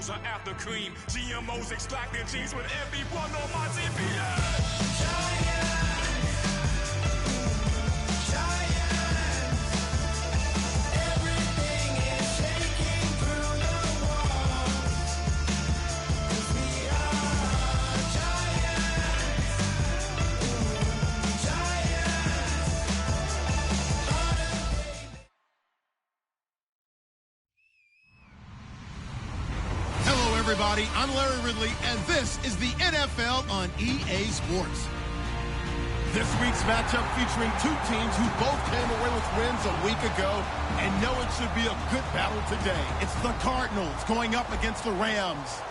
Cheetos are after cream. GMOs extracting cheese with everyone on my TV. Everybody, I'm Larry Ridley, and this is the NFL on EA Sports. This week's matchup featuring two teams who both came away with wins a week ago and know it should be a good battle today. It's the Cardinals going up against the Rams.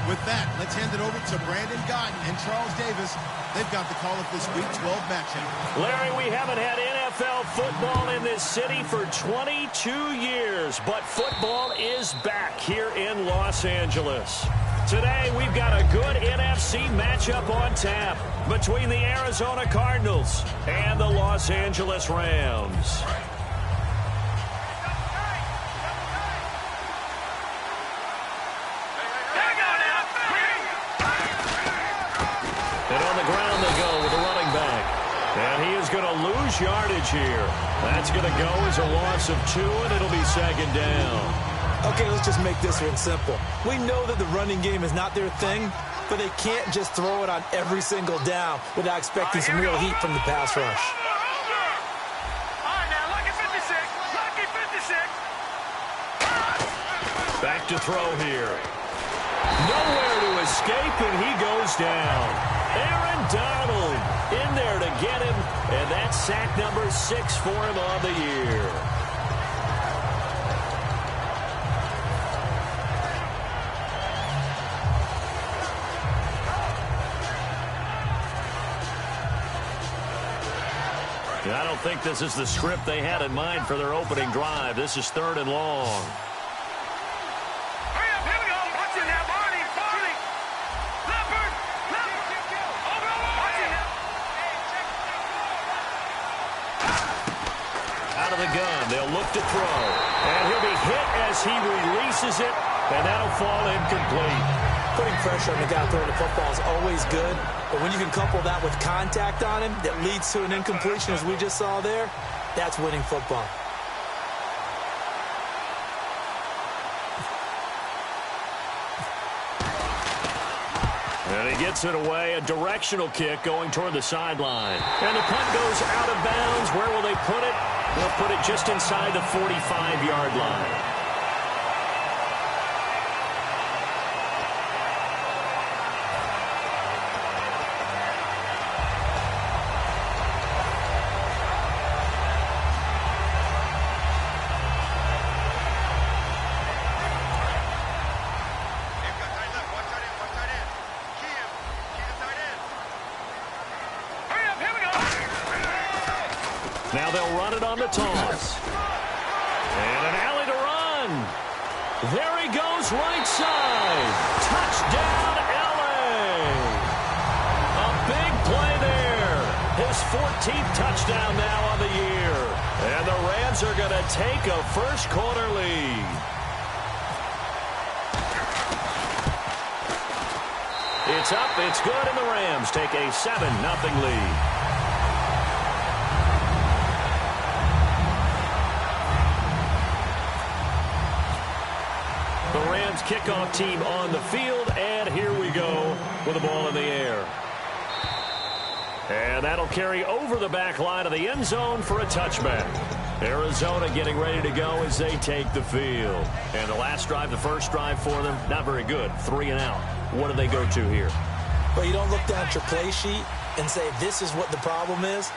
With that, let's hand it over to Brandon Gotton and Charles Davis. They've got the call of this Week 12 matchup. Larry, we haven't had NFL football in this city for 22 years, but football is back here in Los Angeles. Today, we've got a good NFC matchup on tap between the Arizona Cardinals and the Los Angeles Rams. And on the ground they go with the running back. And he is going to lose yardage here. That's going to go as a loss of 2, and it'll be second down. Okay, let's just make this one simple. We know that the running game is not their thing, but they can't just throw it on every single down without expecting some real heat from the pass rush. All right, now, lucky 56. Lucky 56. Back to throw here. Nowhere to escape, and he goes down. Aaron Donald in there to get him, and that's sack number 6 for him on the year. I don't think this is the script they had in mind for their opening drive. This is 3rd and long. Out of the gun, they'll look to throw. And he'll be hit as he releases it, and that'll fall incomplete. Putting pressure on the guy throwing the football is always good, but when you can couple that with contact on him that leads to an incompletion, as we just saw there, that's winning football. And he gets it away, a directional kick going toward the sideline. And the punt goes out of bounds. Where will they put it? They'll put it just inside the 45-yard line. Now they'll run it on the toss. And an alley to run. There he goes, right side. Touchdown, LA. A big play there. His 14th touchdown now on the year. And the Rams are going to take a first-quarter lead. It's up, it's good, and the Rams take a 7-0 lead. The Rams kickoff team on the field, and here we go with the ball in the air. And that'll carry over the back line of the end zone for a touchback. Arizona getting ready to go as they take the field. And the last drive, the first drive for them, not very good. 3 and out. What do they go to here? Well, you don't look down at your play sheet and say, this is what the problem is.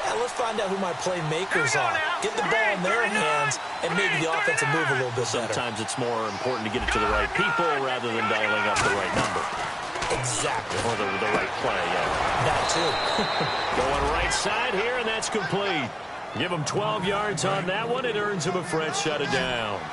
Yeah, let's find out who my playmakers are. Get the ball in their hands, and maybe the offense will move a little bit better. Sometimes it's more important to get it to the right people rather than dialing up the right number. Exactly. Or the right play, yeah. That too. Going right side here, and that's complete. Give him 12 yards on that one. It earns him a fresh set of downs.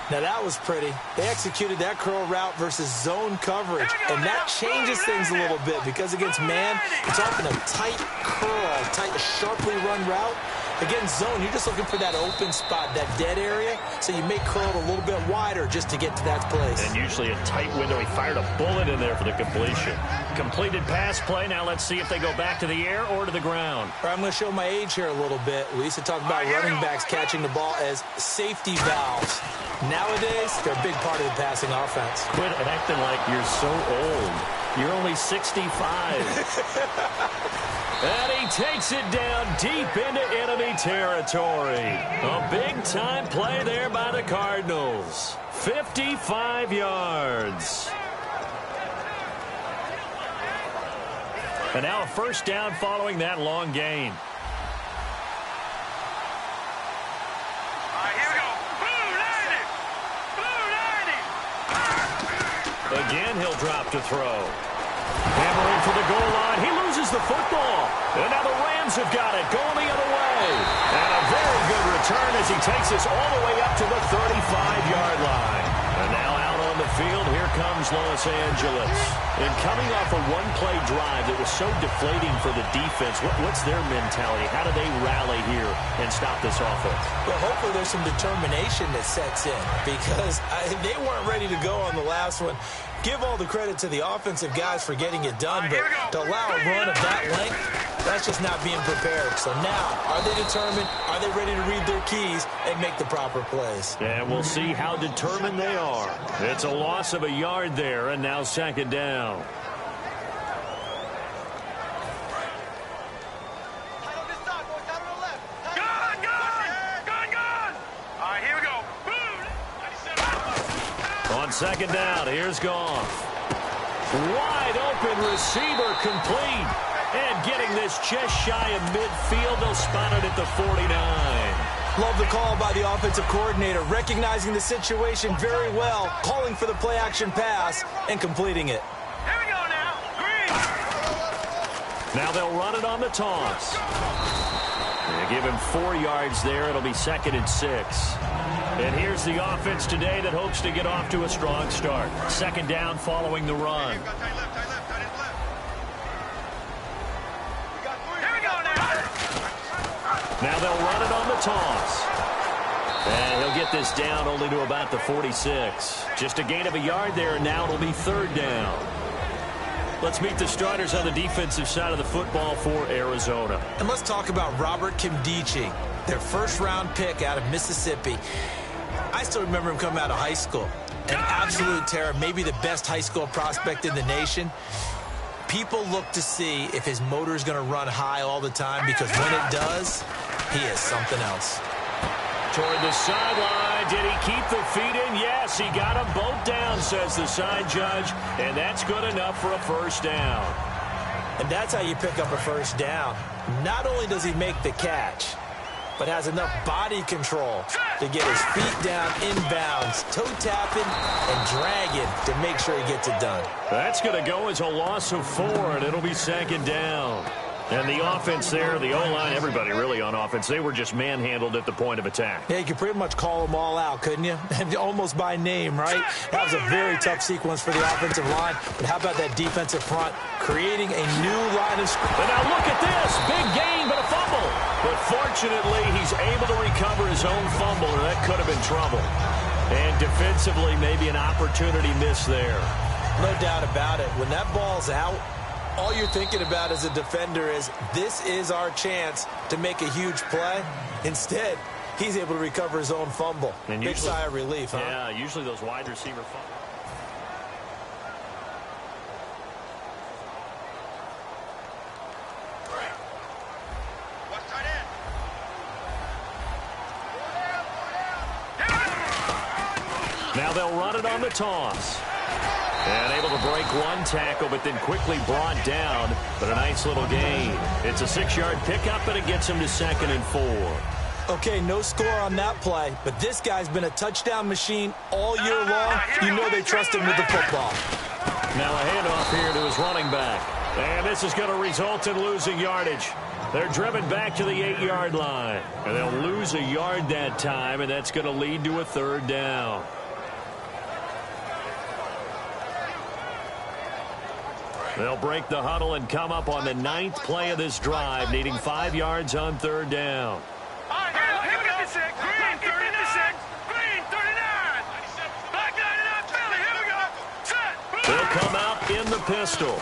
Now, that was pretty. They executed that curl route versus zone coverage, and that changes things a little bit because against man, it's often a tight curl, tight, sharply run route. Against zone, you're just looking for that open spot, that dead area, so you may curl it a little bit wider just to get to that place. And usually a tight window. He fired a bullet in there for the completion. Completed pass play. Now let's see if they go back to the air or to the ground. All right, I'm going to show my age here a little bit. We used to talk about running backs catching the ball as safety valves. Nowadays, they're a big part of the passing offense. Quit acting like you're so old. You're only 65. And he takes it down deep into enemy territory. A big-time play there by the Cardinals. 55 yards. And now a first down following that long gain. Again, he'll drop to throw. Hammering for the goal line. He loses the football. And now the Rams have got it, going the other way. And a very good return as he takes us all the way up to the 35-yard line. And now out on the field, here comes Los Angeles. And coming off a one-play drive that was so deflating for the defense, what's their mentality? How do they rally here and stop this offense? Well, hopefully there's some determination that sets in because they weren't ready to go on the last one. Give all the credit to the offensive guys for getting it done, but to allow a run of that length, that's just not being prepared. So now, are they determined? Are they ready to read their keys and make the proper plays? And we'll see how determined they are. It's a loss of a yard there, and now second down. On second down, here's Goff. Wide open receiver complete. And getting this just shy of midfield, they'll spot it at the 49. Love the call by the offensive coordinator, recognizing the situation very well, calling for the play-action pass, and completing it. Here we go now. Green. Now they'll run it on the toss. They give him 4 yards there. It'll be 2nd and 6. And here's the offense today that hopes to get off to a strong start. Second down following the run. Here we go now. Now they'll run it on the toss. And he'll get this down only to about the 46. Just a gain of a yard there, and now it'll be 3rd down. Let's meet the starters on the defensive side of the football for Arizona. And let's talk about Robert Kimdichie, their first-round pick out of Mississippi. I still remember him coming out of high school. An absolute terror, maybe the best high school prospect in the nation. People look to see if his motor is going to run high all the time because when it does, he is something else. Toward the sideline, did he keep the feet in? Yes, he got them both down, says the side judge, and that's good enough for a first down. And that's how you pick up a first down. Not only does he make the catch, but has enough body control to get his feet down inbounds, toe tapping and dragging to make sure he gets it done. That's going to go as a loss of 4, and it'll be 2nd down. And the offense there, the O-line, everybody really on offense, they were just manhandled at the point of attack. Yeah, you could pretty much call them all out, couldn't you? Almost by name, right? That was a very tough sequence for the offensive line. But how about that defensive front creating a new line of scrimmage? But now look at this. Big gain, but a fumble. But fortunately, he's able to recover his own fumble, or that could have been trouble. And defensively, maybe an opportunity missed there. No doubt about it. When that ball's out, all you're thinking about as a defender is, this is our chance to make a huge play. Instead, he's able to recover his own fumble. And big sigh of relief, huh? Yeah, usually those wide receiver fumbles. Now they'll run it on the toss. And able to break one tackle, but then quickly brought down. But a nice little gain. It's a 6-yard pickup, and it gets him to 2nd and 4. Okay, no score on that play, but this guy's been a touchdown machine all year long. You know they trust him with the football. Now a handoff here to his running back. And this is going to result in losing yardage. They're driven back to the 8-yard line. And they'll lose a yard that time, and that's going to lead to a 3rd down. They'll break the huddle and come up on the 9th play of this drive, needing 5 yards on 3rd down. He'll come out in the pistol.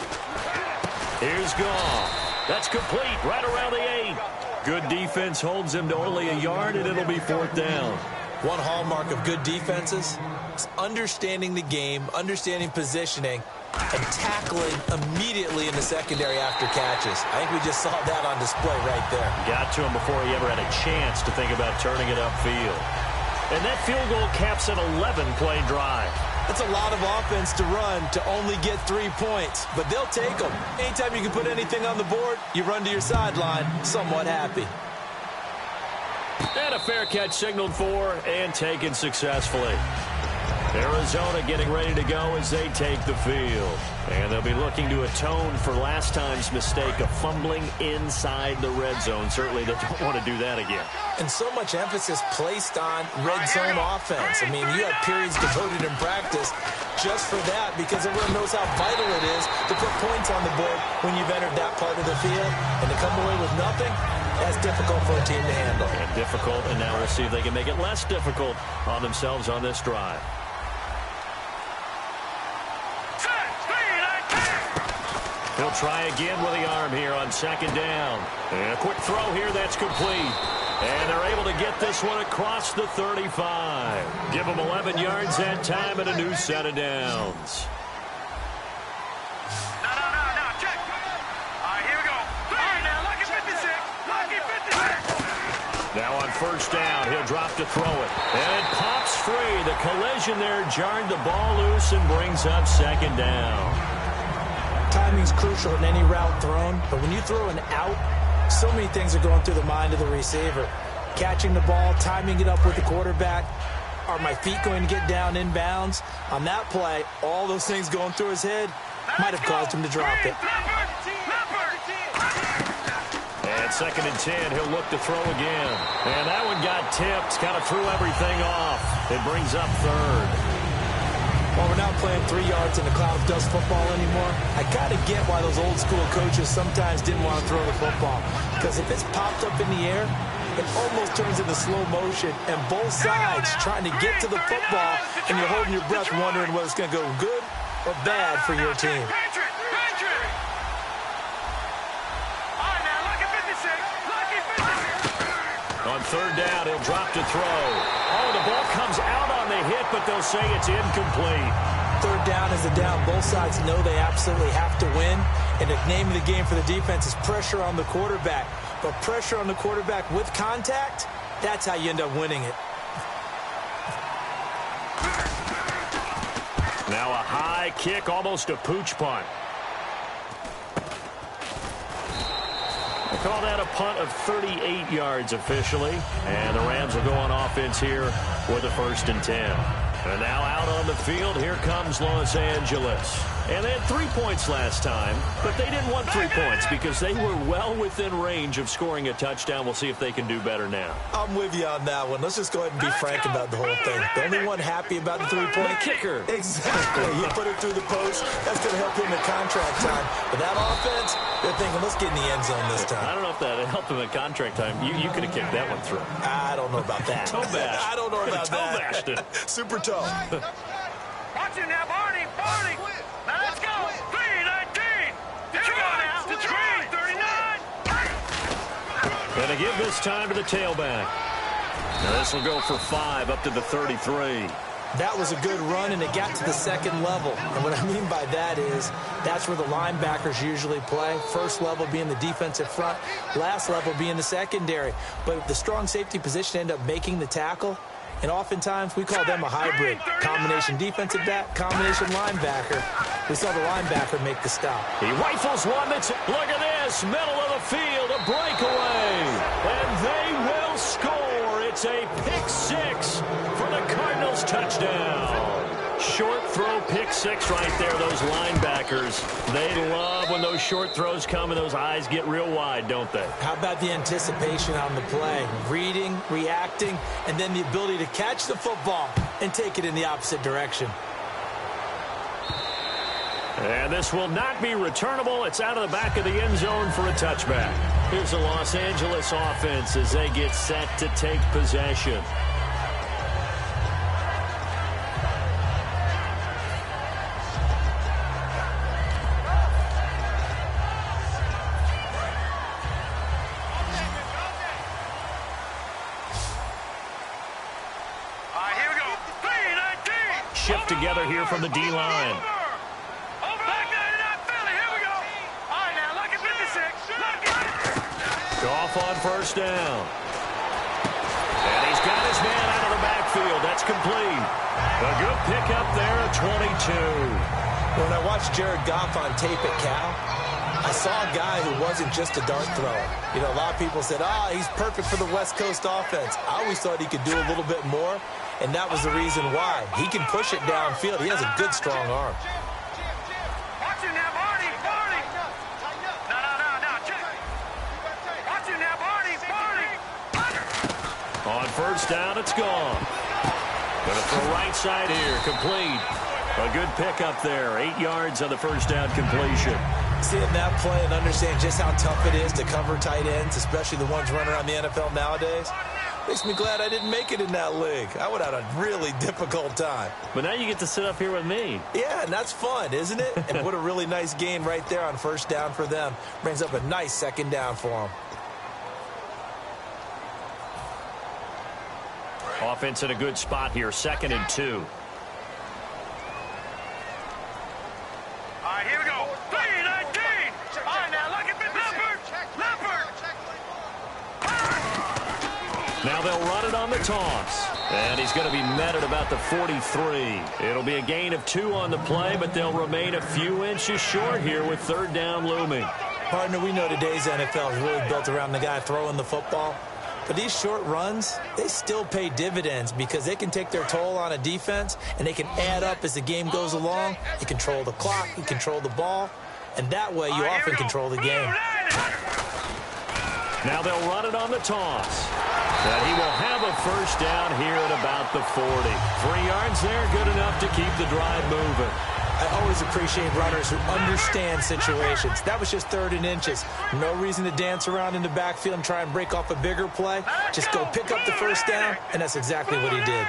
Here's Goff. That's complete right around the 8. Good defense holds him to only a yard, and it'll be 4th down. One hallmark of good defenses is understanding the game, understanding positioning, and tackling immediately in the secondary after catches. I think we just saw that on display right there. Got to him before he ever had a chance to think about turning it upfield. And that field goal caps an 11-play drive. It's a lot of offense to run to only get 3 points, but they'll take them. Anytime you can put anything on the board, you run to your sideline somewhat happy. And a fair catch signaled for and taken successfully. Arizona getting ready to go as they take the field. And they'll be looking to atone for last time's mistake of fumbling inside the red zone. Certainly they don't want to do that again. And so much emphasis placed on red zone offense. I mean, you have periods devoted in practice just for that because everyone knows how vital it is to put points on the board when you've entered that part of the field. And to come away with nothing, that's difficult for a team to handle. And difficult, and now we'll see if they can make it less difficult on themselves on this drive. He'll try again with the arm here on 2nd down. And a quick throw here, that's complete. And they're able to get this one across the 35. Give them 11 yards that time and a new set of downs. No, check. All right, here we go. All right, now, lucky 56. Lucky 56. Now on 1st down, he'll drop to throw it. And it pops free. The collision there jarred the ball loose and brings up 2nd down. Timing's crucial in any route thrown, but when you throw an out, so many things are going through the mind of the receiver. Catching the ball, timing it up with the quarterback. Are my feet going to get down in bounds? On that play, all those things going through his head might have caused him to drop it. And 2nd and 10, he'll look to throw again. And that one got tipped, kind of threw everything off. It brings up 3rd. While we're not playing 3 yards in a cloud of dust football anymore, I kind of get why those old school coaches sometimes didn't want to throw the football. Because if it's popped up in the air, it almost turns into slow motion, and both sides trying to get to the football, and you're holding your breath wondering whether it's going to go good or bad for your team. On 3rd down, he'll drop to throw. Oh, the ball comes out on the hit, but they'll say it's incomplete. 3rd down is a down. Both sides know they absolutely have to win. And the name of the game for the defense is pressure on the quarterback. But pressure on the quarterback with contact, that's how you end up winning it. Now a high kick, almost a pooch punt. They call that a punt of 38 yards officially. And the Rams will go on offense here with a 1st and 10. And now out on the field, here comes Los Angeles. And they had 3 points last time, but they didn't want 3 points because they were well within range of scoring a touchdown. We'll see if they can do better now. I'm with you on that one. Let's just go ahead and be frank about the whole thing. The only one happy about the 3-point kicker. Exactly. He put it through the post. That's going to help him in contract time. But that offense, they're thinking, let's get in the end zone this time. I don't know if that helped him in contract time. You could have kicked that one through. I don't know about that. Toe bash. I don't know about that. Toe bashed it. Super toe. Watch it now, Barney. Now let's go. 3-19. Here we go now. To 39. And to give this time to the tailback. Now this will go for 5 up to the 33. That was a good run, and it got to the 2nd level. And what I mean by that is that's where the linebackers usually play. First level being the defensive front, last level being the secondary. But the strong safety position ended up making the tackle. And oftentimes we call them a hybrid. Combination defensive back, combination linebacker. We saw the linebacker make the stop. He rifles one that's, look at this, middle of the field, a breakaway. And they will score. It's a pick-6 for the Cardinals touchdown. Short throw, pick-6 right there. Those linebackers, they love when those short throws come and those eyes get real wide, don't they? How about the anticipation on the play? Reading, reacting, and then the ability to catch the football and take it in the opposite direction. And this will not be returnable. It's out of the back of the end zone for a touchback. Here's the Los Angeles offense as they get set to take possession. shift together here from the D-line. Goff on first down. And he's got his man out of the backfield. That's complete. A good pickup there at 22. When I watched Jared Goff on tape at Cal, I saw a guy who wasn't just a dart thrower. You know, a lot of people said, he's perfect for the West Coast offense. I always thought he could do a little bit more, and that was the reason why. He can push it downfield. He has a good, strong arm. Watch it now, Barney. Barney. No. Watch it now, Barney. On first down, it's gone. Gonna throw right side here, complete. A good pickup there. 8 yards on the first down completion. Seeing that play and understand just how tough it is to cover tight ends, especially the ones running around the NFL nowadays, makes me glad I didn't make it in that league. I would have had a really difficult time. But now you get to sit up here with me. Yeah, and that's fun, isn't it? And what a really nice gain right there on first down for them. Brings up a nice second down for them. Offense in a good spot here, 2nd and 2. All right, here we go. 3-19. All right, now look at Leopard. Now they'll run it on the toss. And he's going to be met at about the 43. It'll be a gain of 2 on the play, but they'll remain a few inches short here with 3rd down looming. Partner, we know today's NFL is really built around the guy throwing the football. But these short runs, they still pay dividends because they can take their toll on a defense and they can add up as the game goes along. You control the clock, you control the ball, and that way you often control the game. Now they'll run it on the toss. But he will have a first down here at about the 40. 3 yards there, good enough to keep the drive moving. I always appreciate runners who understand situations. That was just 3rd and inches. No reason to dance around in the backfield and try and break off a bigger play. Just go pick up the first down, and that's exactly what he did.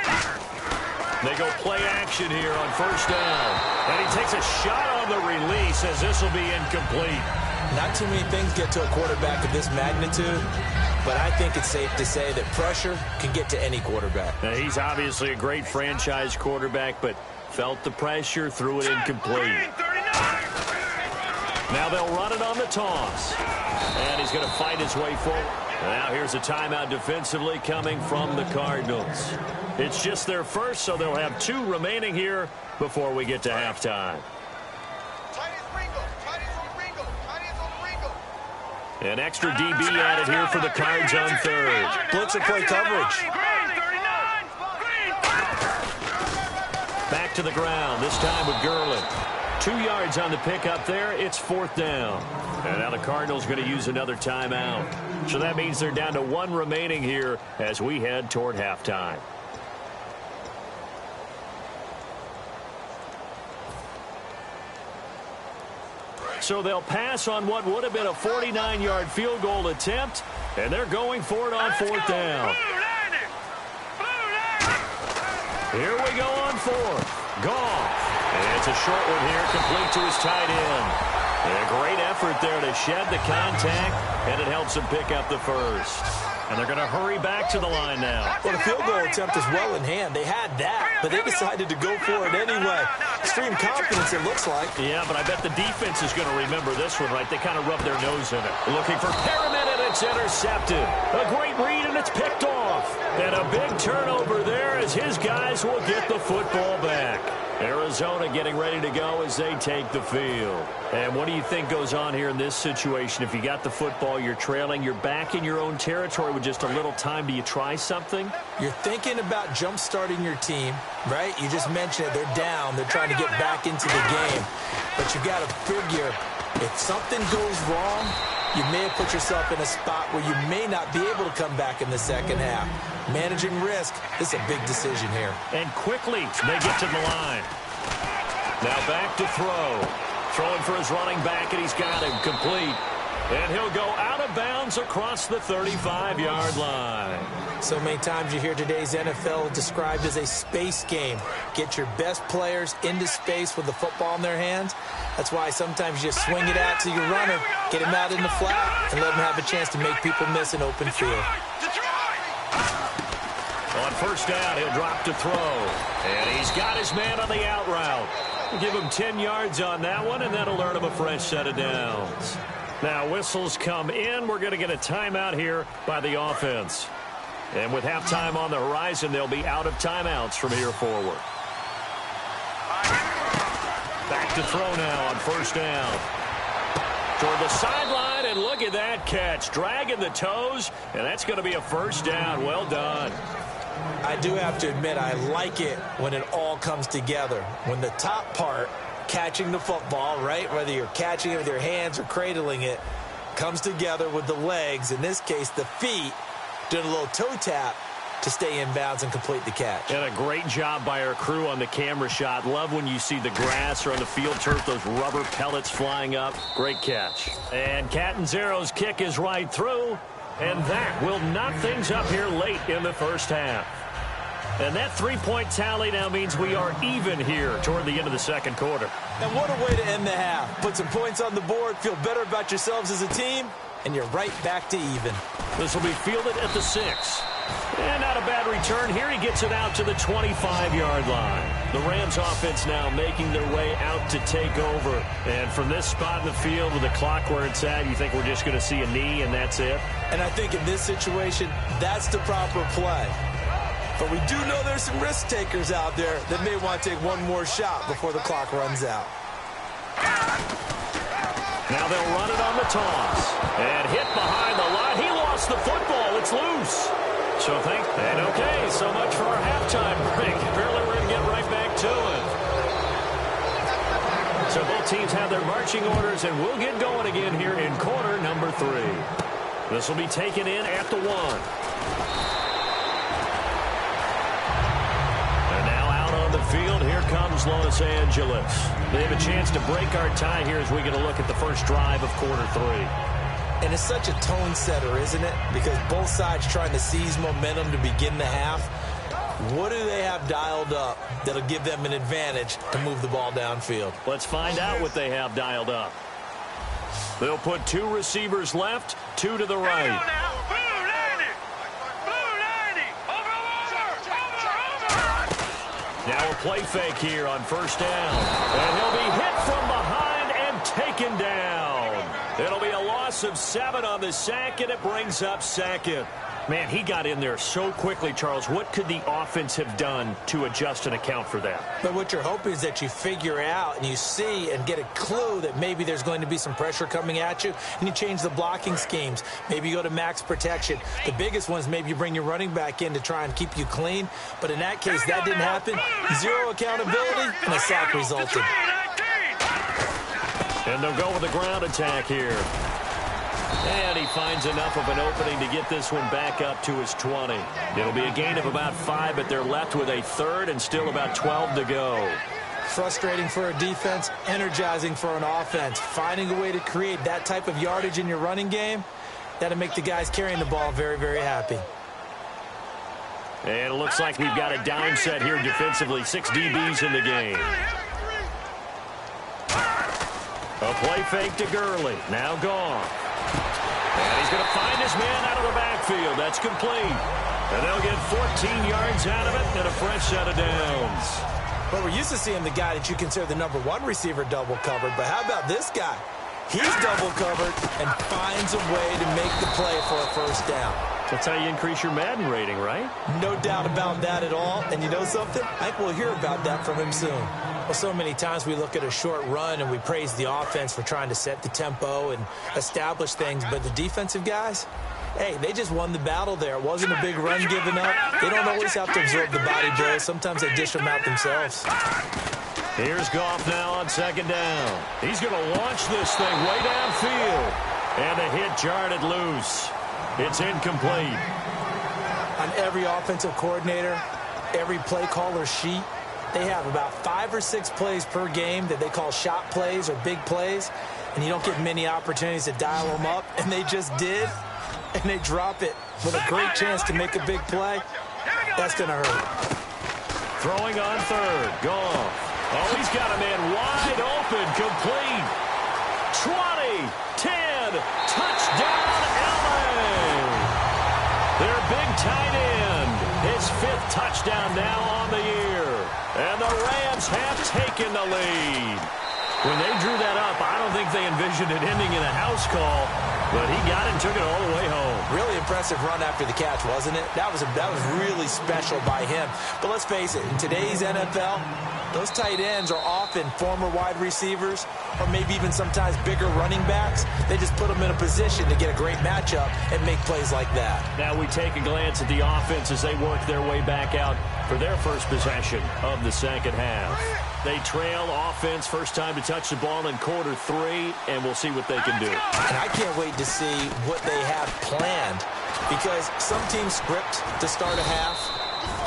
They go play action here on first down. And he takes a shot on the release as this will be incomplete. Not too many things get to a quarterback of this magnitude, but I think it's safe to say that pressure can get to any quarterback. Now, he's obviously a great franchise quarterback, but felt the pressure, threw it incomplete. Now they'll run it on the toss. And he's going to fight his way forward. Now here's a timeout defensively coming from the Cardinals. It's just their first, so they'll have 2 remaining here before we get to halftime. An extra DB added here for the Cards on 3rd. Blitzer play coverage. Back to the ground, this time with Gurley. 2 yards on the pickup there. It's 4th down. And now the Cardinals going to use another timeout. So that means they're down to 1 remaining here as we head toward halftime. So they'll pass on what would have been a 49-yard field goal attempt, and they're going for it on 4th down. Here we go on 4th. Goff. And it's a short one here, complete to his tight end. And a great effort there to shed the contact, and it helps him pick up the first. And they're going to hurry back to the line now. Well, the field goal attempt is well in hand. They had that, but they decided to go for it anyway. Extreme confidence, it looks like. Yeah, but I bet the defense is going to remember this one, right? They kind of rub their nose in it. Looking for Perriman, and it's intercepted. A great read, and it's picked off. And a big turnover there as his guys will get the football back. Arizona getting ready to go as they take the field. And what do you think goes on here in this situation? If you got the football, you're trailing, you're back in your own territory with just a little time. Do you try something? You're thinking about jump-starting your team, right? You just mentioned it. They're down. They're trying to get back into the game. But you got to figure if something goes wrong, you may have put yourself in a spot where you may not be able to come back in the second half. Managing risk is a big decision here. And quickly, they get to the line. Now back to throw. Throwing for his running back, and he's got him complete. And he'll go out of bounds across the 35-yard line. So many times you hear today's NFL described as a space game. Get your best players into space with the football in their hands. That's why sometimes you just swing it out to your runner, get him out in the flat, and let him have a chance to make people miss an open field. On first down. He'll drop to throw. And he's got his man on the out route. We'll give him 10 yards on that one, and that'll earn him a fresh set of downs. Now whistles come in. We're going to get a timeout here by the offense. And with halftime on the horizon, they'll be out of timeouts from here forward. Back to throw now on first down. Toward the sideline, and look at that catch. Dragging the toes, and that's going to be a first down. Well done. I do have to admit, I like it when it all comes together. When the top part, catching the football, right, whether you're catching it with your hands or cradling it, comes together with the legs, in this case the feet, doing a little toe tap to stay in bounds and complete the catch. And a great job by our crew on the camera shot. Love when you see the grass or on the field turf, those rubber pellets flying up. Great catch. And Catanzaro's kick is right through, and that will knock things up here late in the first half. And that three-point tally now means we are even here toward the end of the second quarter. And what a way to end the half. Put some points on the board, feel better about yourselves as a team, and you're right back to even. This will be fielded at the 6. And not a bad return here. He gets it out to the 25-yard line. The Rams offense now making their way out to take over. And from this spot in the field with the clock where it's at, you think we're just going to see a knee and that's it? And I think in this situation, that's the proper play. But we do know there's some risk takers out there that may want to take one more shot before the clock runs out. Now they'll run it on the toss. And hit behind the line. He lost the football. It's loose. So and okay, so much for our halftime break. Apparently we're going to get right back to it. So both teams have their marching orders, and we'll get going again here in quarter number 3. This will be taken in at the 1. And now out on the field, here comes Los Angeles. They have a chance to break our tie here as we get a look at the first drive of quarter 3. And it's such a tone setter, isn't it? Because both sides trying to seize momentum to begin the half. What do they have dialed up that'll give them an advantage to move the ball downfield? Let's find out what they have dialed up. They'll put 2 receivers left, 2 to the right. Now a play fake here on first down. And he'll be hit from behind and taken down. It'll be a loss of 7 on the sack, and it brings up second. Man, he got in there so quickly, Charles. What could the offense have done to adjust and account for that? But what you're hoping is that you figure out and you see and get a clue that maybe there's going to be some pressure coming at you, and you change the blocking schemes. Maybe you go to max protection. The biggest one is maybe you bring your running back in to try and keep you clean. But in that case, that didn't happen. 0 accountability, and a sack resulted. And they'll go with the ground attack here. And he finds enough of an opening to get this one back up to his 20. It'll be a gain of about 5, but they're left with a third and still about 12 to go. Frustrating for a defense, energizing for an offense. Finding a way to create that type of yardage in your running game, that'll make the guys carrying the ball very, very happy. And it looks like we've got a dime set here defensively. 6 DBs in the game. A play fake to Gurley. Now gone. And he's going to find his man out of the backfield. That's complete. And they'll get 14 yards out of it and a fresh set of downs. Well, we're used to seeing the guy that you consider the number 1 receiver double covered. But how about this guy? He's double covered and finds a way to make the play for a first down. That's how you increase your Madden rating, right? No doubt about that at all. And you know something? I think we'll hear about that from him soon. Well, so many times we look at a short run and we praise the offense for trying to set the tempo and establish things. But the defensive guys, hey, they just won the battle there. It wasn't a big run given up. They don't always have to absorb the body blows. Sometimes they dish them out themselves. Here's Goff now on second down. He's going to launch this thing way downfield. And a hit jarred it loose. It's incomplete. On every offensive coordinator, every play caller sheet, they have about 5 or 6 plays per game that they call shot plays or big plays, and you don't get many opportunities to dial them up, and they just did, and they drop it with a great chance to make a big play. That's going to hurt. Throwing on third. Goff. Oh, he's got a man wide open, complete. 20, 10, touchdown, LA. Their big tight end, his his 5th touchdown now on the year. And the Rams have taken the lead. When they drew that up, I don't think they envisioned it ending in a house call, but he got it and took it all the way home. Really impressive run after the catch, wasn't it? That was really special by him. But let's face it, in today's NFL, those tight ends are often former wide receivers or maybe even sometimes bigger running backs. They just put them in a position to get a great matchup and make plays like that. Now we take a glance at the offense as they work their way back out for their first possession of the second half. They trail offense first time to touch the ball in quarter 3, and we'll see what they can do. And I can't wait to see what they have planned, because some teams script to start a half.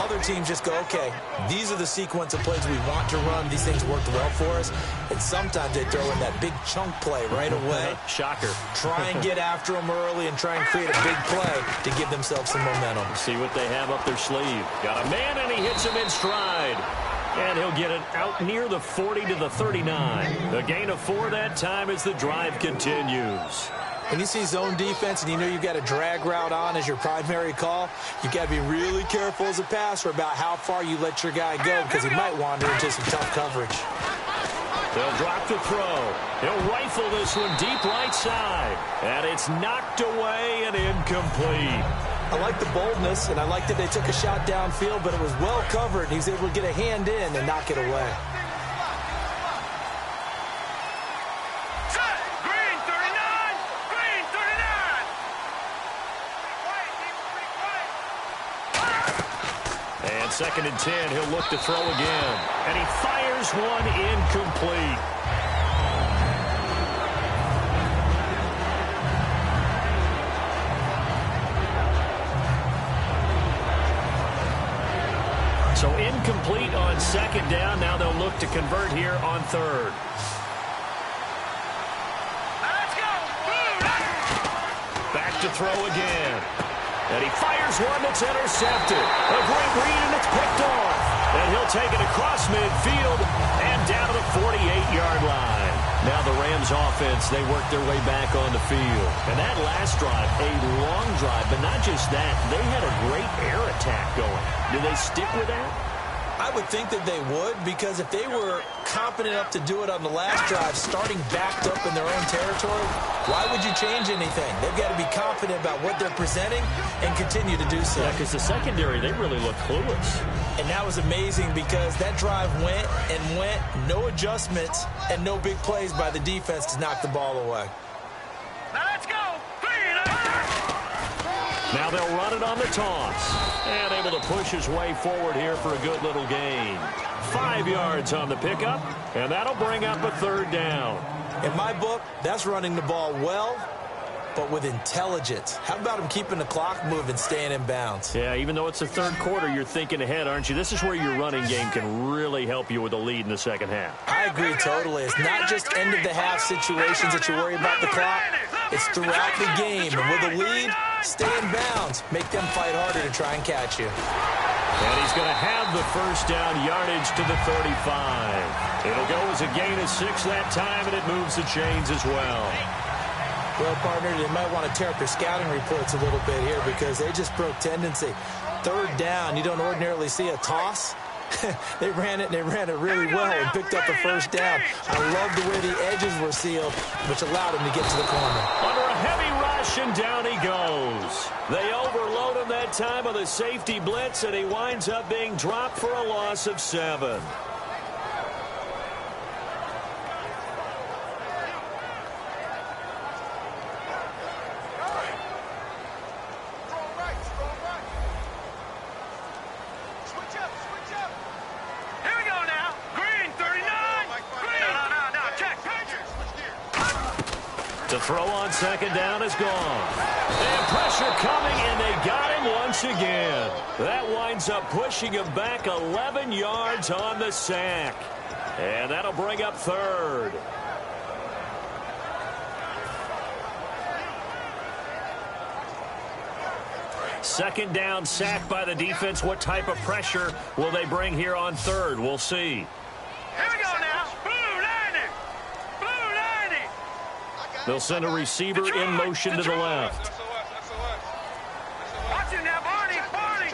Other teams just go, okay, these are the sequence of plays we want to run. These things worked well for us. And sometimes they throw in that big chunk play right away. Shocker. Try and get after them early and try and create a big play to give themselves some momentum. See what they have up their sleeve. Got a man, and he hits him in stride. And he'll get it out near the 40 to the 39. A gain of 4 that time as the drive continues. When you see zone defense and you know you've got a drag route on as your primary call, you've got to be really careful as a passer about how far you let your guy go, because he might wander into some tough coverage. They'll drop the throw. He'll rifle this one deep right side. And it's knocked away and incomplete. I like the boldness, and I like that they took a shot downfield, but it was well covered. He was able to get a hand in and knock it away. Green 39! Green 39! And 2nd and 10, he'll look to throw again. And he fires one incomplete. So incomplete on 2nd down. Now they'll look to convert here on 3rd. Let's go! Back to throw again. And he fires one that's intercepted. A great read, and it's picked off. And he'll take it across midfield and down to the 48-yard line. Now the Rams offense, they work their way back on the field. And that last drive, a long drive, but not just that. They had a great air attack going. Do they stick with that? I would think that they would, because if they were confident enough to do it on the last drive, starting backed up in their own territory, why would you change anything? They've got to be confident about what they're presenting and continue to do so. Yeah, because the secondary, they really look clueless. And that was amazing, because that drive went and went, no adjustments and no big plays by the defense to knock the ball away. Now let's go! Now they'll run it on the toss. And able to push his way forward here for a good little gain. 5 yards on the pickup, and that'll bring up a 3rd down. In my book, that's running the ball well, but with intelligence. How about him keeping the clock moving, staying in bounds? Yeah, even though it's the 3rd quarter, you're thinking ahead, aren't you? This is where your running game can really help you with a lead in the 2nd half. I agree totally. It's not just end-of-the-half situations that you worry about the clock. It's throughout the game. And with a lead, stay in bounds. Make them fight harder to try and catch you. And he's going to have the 1st down, yardage to the 35. It'll go as a gain of 6 that time, and it moves the chains as well. Well, partner, they might want to tear up their scouting reports a little bit here, because they just broke tendency. 3rd down, you don't ordinarily see a toss. They ran it, and they ran it really well and picked up the 1st down. I love the way the edges were sealed, which allowed him to get to the corner. Under a heavy rush, and down he goes. They overload him that time on the safety blitz, and he winds up being dropped for a loss of 7. To throw on 2nd down is gone. And pressure coming, and they got him once again. That winds up pushing him back 11 yards on the sack. And that'll bring up 3rd. Second down, sack by the defense. What type of pressure will they bring here on 3rd? We'll see. Here we go now. Blue 90. Blue 90. They'll send a receiver in motion to the left. Watch him now, Barney. Barney.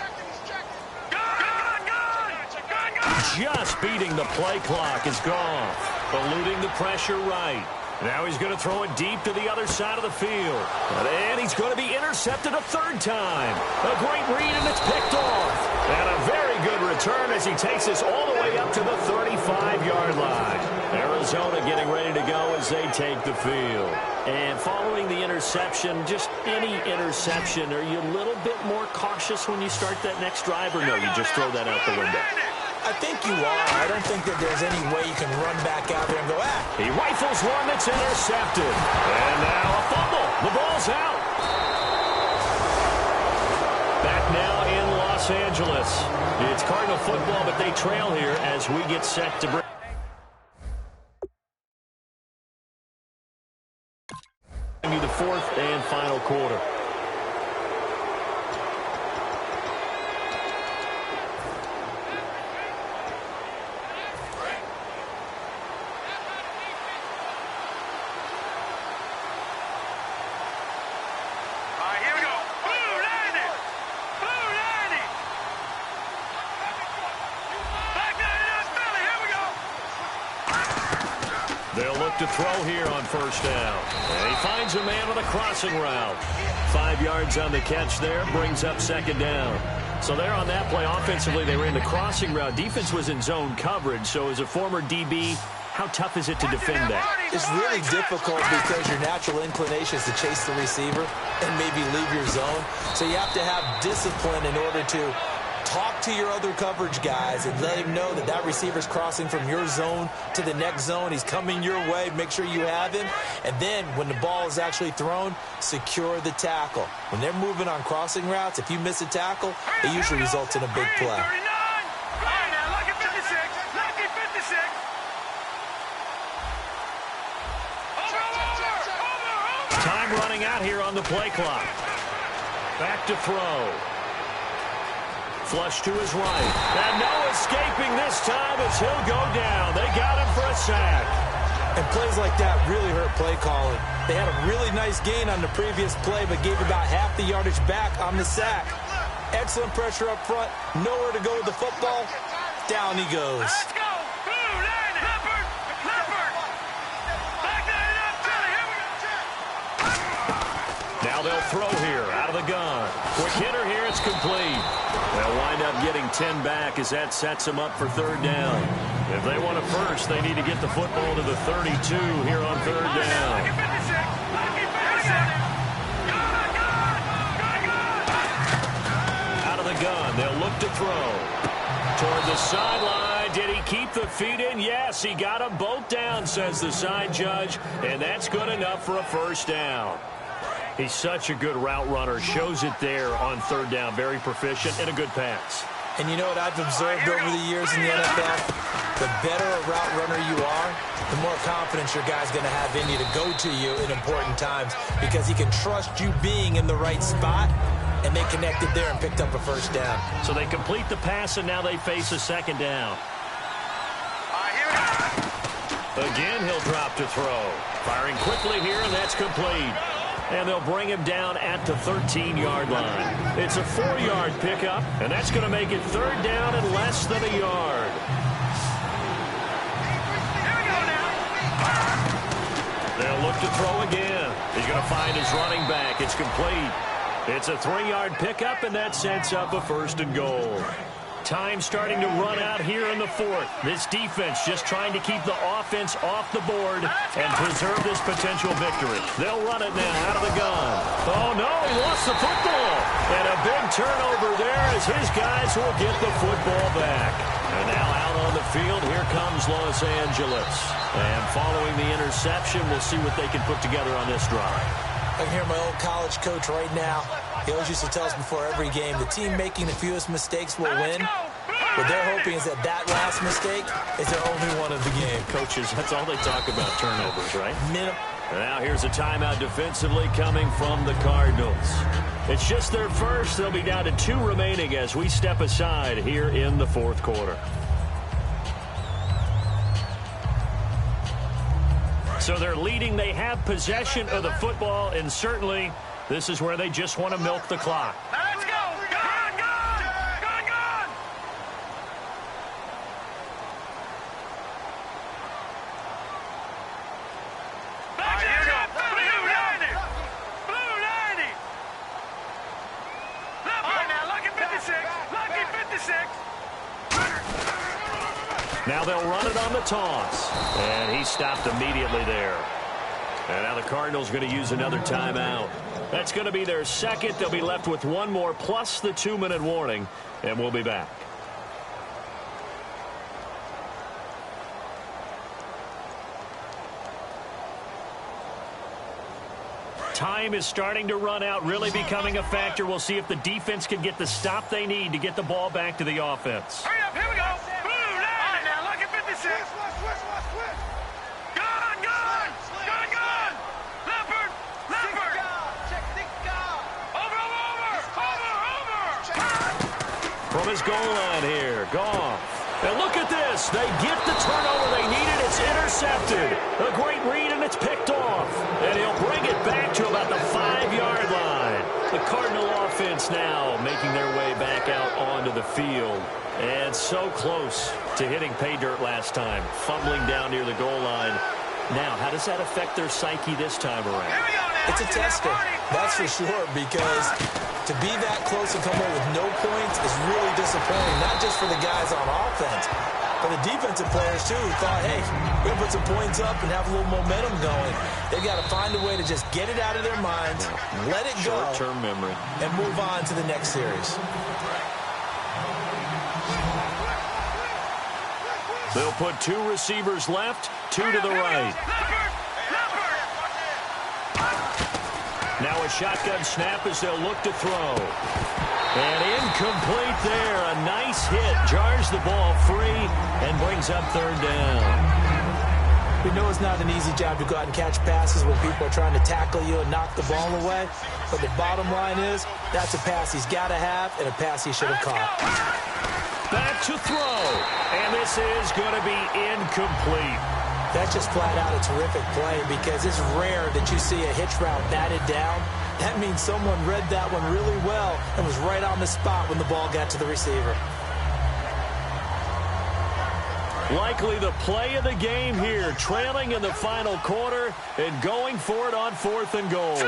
just beating the play clock is gone. Eluding the pressure right. Now he's going to throw it deep to the other side of the field. And he's going to be intercepted a third time. A great read, and it's picked off. And a very good return as he takes this all the way up to the 35-yard line. Arizona getting ready to go as they take the field. And following the interception, just any interception, are you a little bit more cautious when you start that next drive, or no, you just throw that out the window? I think you are. I don't think that there's any way you can run back out there and go, He rifles one that's intercepted. And now a fumble. The ball's out. Back now in Los Angeles. It's Cardinal football, but they trail here as we get set to bring you the fourth and final quarter. They'll look to throw here on first down. And he finds a man with a crossing route. 5 yards on the catch there, brings up second down. So there on that play, offensively, they ran the crossing route. Defense was in zone coverage, so as a former DB, how tough is it to defend that? It's really difficult because your natural inclination is to chase the receiver and maybe leave your zone. So you have to have discipline in order to talk to your other coverage guys and let him know that that receiver's crossing from your zone to the next zone. He's coming your way. Make sure you have him. And then when the ball is actually thrown, secure the tackle. When they're moving on crossing routes, if you miss a tackle, it usually results in a big play. Time running out here on the play clock. Back to throw. Flush to his right. And no escaping this time as he'll go down. They got him for a sack. And plays like that really hurt play calling. They had a really nice gain on the previous play, but gave about half the yardage back on the sack. Excellent pressure up front. Nowhere to go with the football. Down he goes. Let's go. Blue line. Leopard. Back that up, Charlie. Here we go. Now they'll throw here out of the gun. Quick hitter here. It's complete. They'll wind up getting 10 back as that sets them up for third down. If they want a first, they need to get the football to the 32 here on third down. Out of the gun, they'll look to throw. Toward the sideline, did he keep the feet in? Yes, he got them both down, says the side judge, and that's good enough for a first down. He's such a good route runner. Shows it there on third down. Very proficient and a good pass. And you know what I've observed over the years in the NFL? The better a route runner you are, the more confidence your guy's going to have in you to go to you in important times because he can trust you being in the right spot, and they connected there and picked up a first down. So they complete the pass, and now they face a second down. Again, he'll drop to throw. Firing quickly here, and that's complete. And they'll bring him down at the 13-yard line. It's a 4-yard pickup, and that's going to make it third down and less than a yard. They'll look to throw again. He's going to find his running back. It's complete. It's a 3-yard pickup, and that sets up a first and goal. Time starting to run out here in the fourth. This defense just trying to keep the offense off the board and preserve this potential victory. They'll run it now out of the gun. Oh, no, he lost the football. And a big turnover there as his guys will get the football back. And now out on the field, here comes Los Angeles. And following the interception, we'll see what they can put together on this drive. I can hear my old college coach right now. He always used to tell us before every game, the team making the fewest mistakes will win. What they're hoping is that that last mistake is their only one of the game. Coaches, that's all they talk about, turnovers, right? And now here's a timeout defensively coming from the Cardinals. It's just their first. They'll be down to 2 remaining as we step aside here in the fourth quarter. So they're leading. They have possession of the football, and certainly this is where they just want to milk the clock. Let's go. Gone. Now they'll run it on the toss. And he stopped immediately there. And now the Cardinals going to use another timeout. That's going to be their second. They'll be left with one more plus the 2-minute warning. And we'll be back. Time is starting to run out, really becoming a factor. We'll see if the defense can get the stop they need to get the ball back to the offense. Hurry up, here we go. Blue, down. Now look at 56. Gone. Leopard. Over. From his goal line here, Goff. And look at this. They get the turnover they needed. It's intercepted. A great read, and it's picked off. And he'll bring it back to about the 5-yard line. The Cardinal offense now making their way back out onto the field. And so close to hitting pay dirt last time. Fumbling down near the goal line. Now, how does that affect their psyche this time around? It's a tester, that's for sure, because to be that close and come away with no points is really disappointing, not just for the guys on offense, but the defensive players, too, who thought, hey, we're going to put some points up and have a little momentum going. They've got to find a way to just get it out of their minds, let it go, short-term memory, and move on to the next series. They'll put 2 receivers left, 2 to the right. Now a shotgun snap as they'll look to throw. And incomplete there. A nice hit. Jars the ball free and brings up 3rd down. We know it's not an easy job to go out and catch passes when people are trying to tackle you and knock the ball away. But the bottom line is, that's a pass he's got to have and a pass he should have caught. Back to throw. And this is going to be incomplete. That's just flat out a terrific play because it's rare that you see a hitch route batted down. That means someone read that one really well and was right on the spot when the ball got to the receiver. Likely the play of the game here, trailing in the final quarter and going for it on 4th and goal.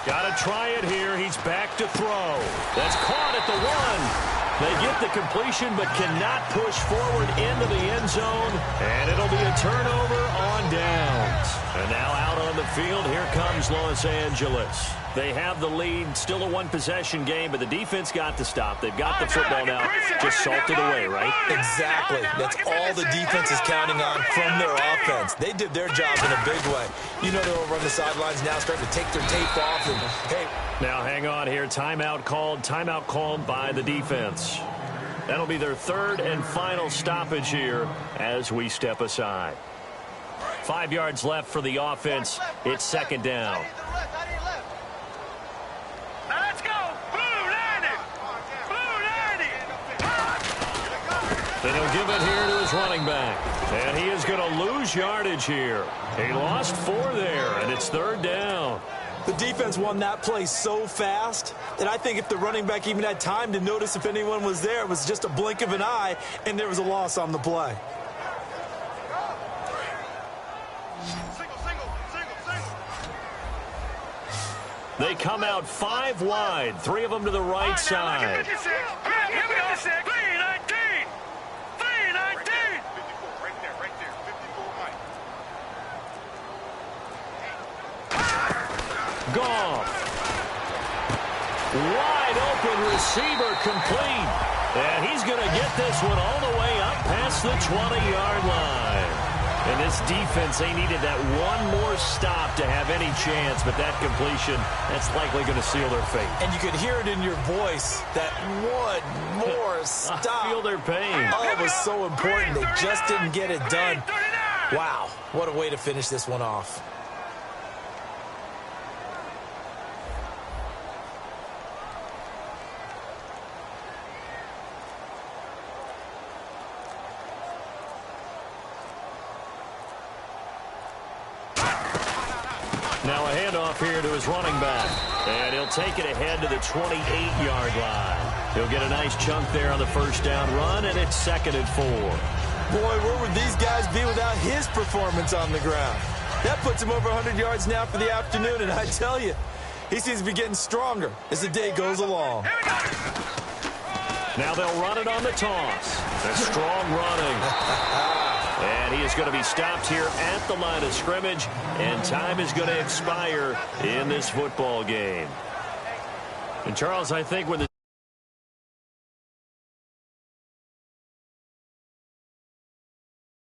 Got to try it here. He's back to throw. That's caught at the 1. They get the completion but cannot push forward into the end zone. And it'll be a turnover on downs. And now out on the field, here comes Los Angeles. They have the lead, still a 1-possession game, but the defense got to stop. They've got the football now, just salted away, right? Exactly. That's all the defense is counting on from their offense. They did their job in a big way. You know they're over on the sidelines now starting to take their tape off. And hey. Now hang on here. Timeout called by the defense. That'll be their 3rd and final stoppage here as we step aside. 5 yards left for the offense. It's 2nd down. Then he'll give it here to his running back. And he is going to lose yardage here. He lost 4 there, and it's 3rd down. The defense won that play so fast that I think if the running back even had time to notice if anyone was there, it was just a blink of an eye, and there was a loss on the play. They come out 5 wide, 3 of them to the right side. Goff. Wide open receiver complete. And he's going to get this one all the way up past the 20-yard line. And this defense, they needed that one more stop to have any chance, but that completion, that's likely going to seal their fate. And you could hear it in your voice, that one more stop. I feel their pain. Oh, it was so important. They just didn't get it done. Wow, what a way to finish this one off. Now a handoff here to his running back. And he'll take it ahead to the 28-yard line. He'll get a nice chunk there on the 1st down run, and it's 2nd and 4. Boy, where would these guys be without his performance on the ground? That puts him over 100 yards now for the afternoon, and I tell you, he seems to be getting stronger as the day goes along. Here we go. Now they'll run it on the toss. A strong running. And he is going to be stopped here at the line of scrimmage, and time is going to expire in this football game. And Charles, I think with the